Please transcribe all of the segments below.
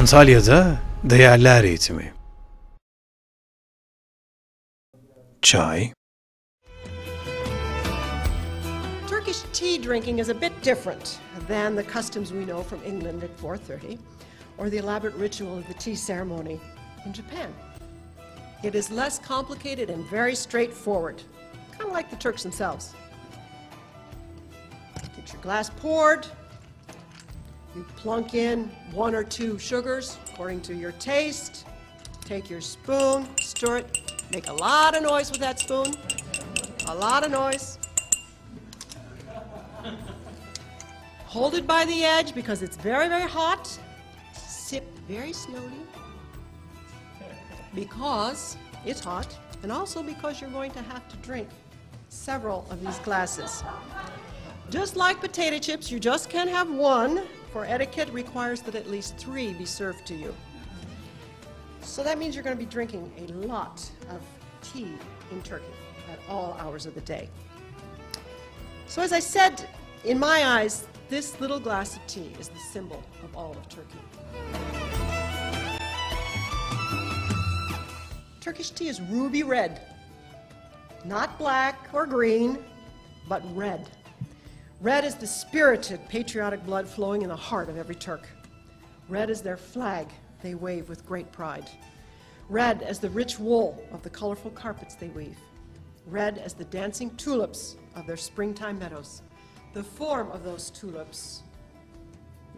Antalya'da değerler eğitimi. Çay. Turkish tea drinking is a bit different than the customs we know from England at 4:30 or the elaborate ritual of the tea ceremony in Japan. It is less complicated and very straightforward, kind of like the Turks themselves. Get your glass poured, you plunk in 1 or 2 sugars according to your taste, take your spoon, stir it, make a lot of noise with that spoon, a lot of noise. Hold it by the edge because it's very, very hot. Sip very slowly because it's hot and also because you're going to have to drink several of these glasses. Just like potato chips, you just can't have one, for etiquette requires that at least 3 be served to you. So that means you're going to be drinking a lot of tea in Turkey at all hours of the day. So as I said, in my eyes, this little glass of tea is the symbol of all of Turkey. Turkish tea is ruby red, not black or green, but red. Red is the spirited, patriotic blood flowing in the heart of every Turk. Red is their flag they wave with great pride. Red as the rich wool of the colorful carpets they weave. Red as the dancing tulips of their springtime meadows. The form of those tulips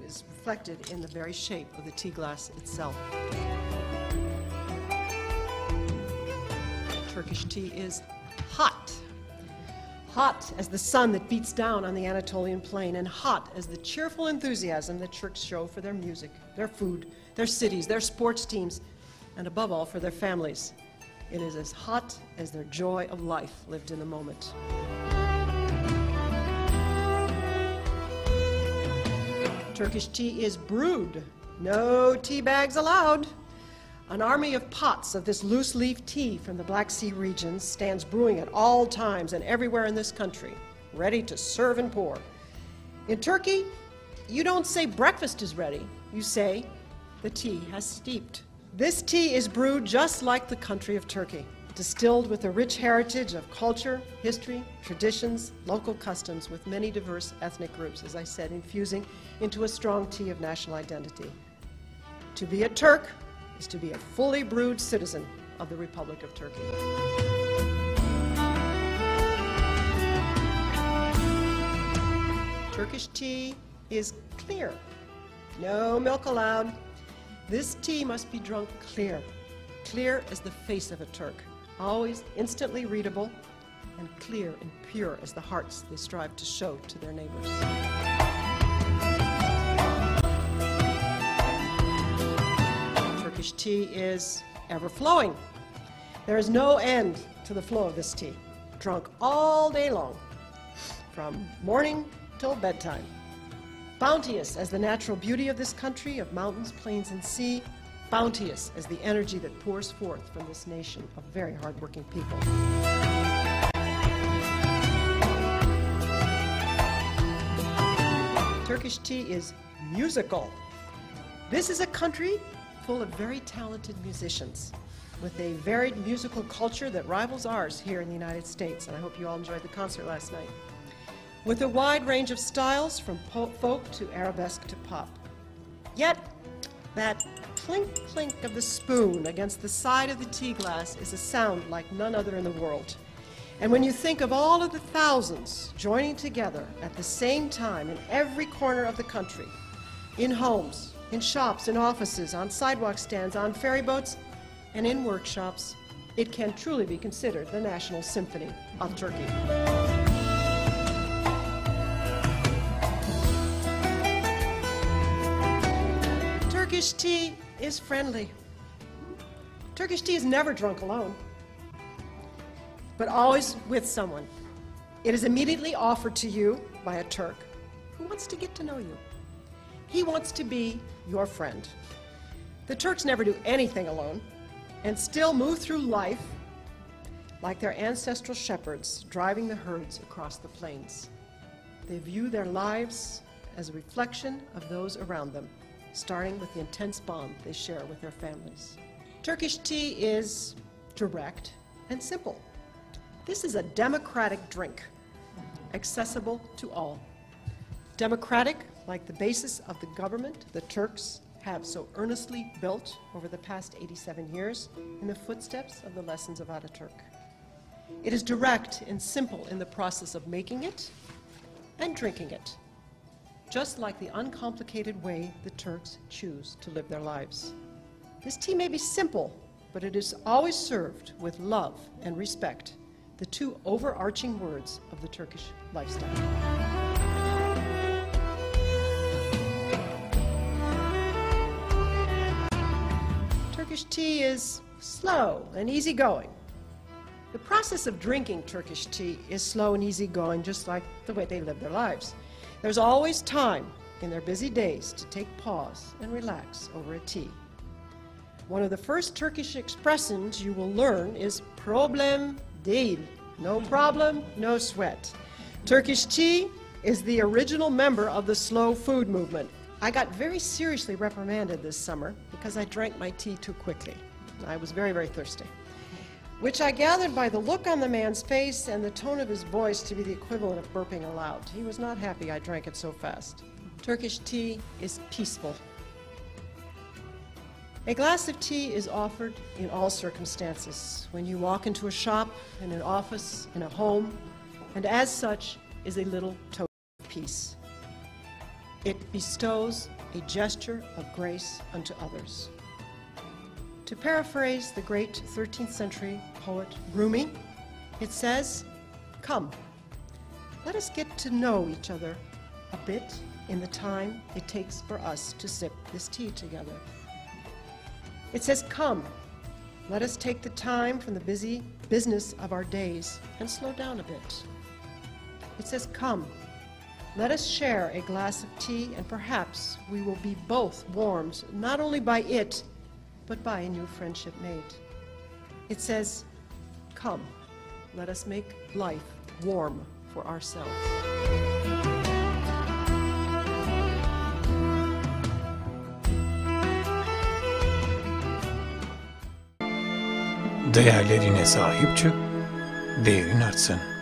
is reflected in the very shape of the tea glass itself. Turkish tea is hot. Hot as the sun that beats down on the Anatolian plain, and hot as the cheerful enthusiasm that Turks show for their music, their food, their cities, their sports teams, and above all, for their families. It is as hot as their joy of life lived in the moment. Turkish tea is brewed. No tea bags allowed. An army of pots of this loose leaf tea from the Black Sea regions stands brewing at all times and everywhere in this country, ready to serve and pour. In Turkey, you don't say breakfast is ready. You say the tea has steeped. This tea is brewed just like the country of Turkey, distilled with a rich heritage of culture, history, traditions, local customs with many diverse ethnic groups, as I said, infusing into a strong tea of national identity. To be a Turk is to be a fully brewed citizen of the Republic of Turkey. Turkish tea is clear. No milk allowed. This tea must be drunk clear, clear as the face of a Turk, always instantly readable, and clear and pure as the hearts they strive to show to their neighbors. Turkish tea is ever-flowing. There is no end to the flow of this tea, drunk all day long, from morning till bedtime. Bounteous as the natural beauty of this country, of mountains, plains, and sea, bounteous as the energy that pours forth from this nation of very hardworking people. Turkish tea is musical. This is a country full of very talented musicians with a varied musical culture that rivals ours here in the United States, and I hope you all enjoyed the concert last night. With a wide range of styles from folk to arabesque to pop. Yet, that clink clink of the spoon against the side of the tea glass is a sound like none other in the world. And when you think of all of the thousands joining together at the same time in every corner of the country, in homes, in shops, in offices, on sidewalk stands, on ferry boats, and in workshops, it can truly be considered the national symphony of Turkey. Turkish tea is friendly. Turkish tea is never drunk alone, but always with someone. It is immediately offered to you by a Turk who wants to get to know you. He wants to be your friend. The Turks never do anything alone and still move through life like their ancestral shepherds driving the herds across the plains. They view their lives as a reflection of those around them, starting with the intense bond they share with their families. Turkish tea is direct and simple. This is a democratic drink, accessible to all. Democratic, like the basis of the government the Turks have so earnestly built over the past 87 years in the footsteps of the lessons of Ataturk. It is direct and simple in the process of making it and drinking it, just like the uncomplicated way the Turks choose to live their lives. This tea may be simple, but it is always served with love and respect, the two overarching words of the Turkish lifestyle. Turkish tea is slow and easygoing. The process of drinking Turkish tea is slow and easygoing, just like the way they live their lives. There's always time in their busy days to take pause and relax over a tea. One of the first Turkish expressions you will learn is problem değil. No problem, no sweat. Turkish tea is the original member of the slow food movement. I got very seriously reprimanded this summer because I drank my tea too quickly. I was very, very thirsty, which I gathered by the look on the man's face and the tone of his voice to be the equivalent of burping aloud. He was not happy I drank it so fast. Turkish tea is peaceful. A glass of tea is offered in all circumstances, when you walk into a shop, in an office, in a home, and as such is a little token of peace. It bestows a gesture of grace unto others. To paraphrase the great 13th century poet Rumi, it says, "Come, let us get to know each other a bit in the time it takes for us to sip this tea together." It says, "Come, let us take the time from the busy business of our days and slow down a bit." It says, "Come, let us share a glass of tea, and perhaps we will be both warmed not only by it, but by a new friendship made." It says, "Come, let us make life warm for ourselves." Değerlerine sahip çık, değerin artsın.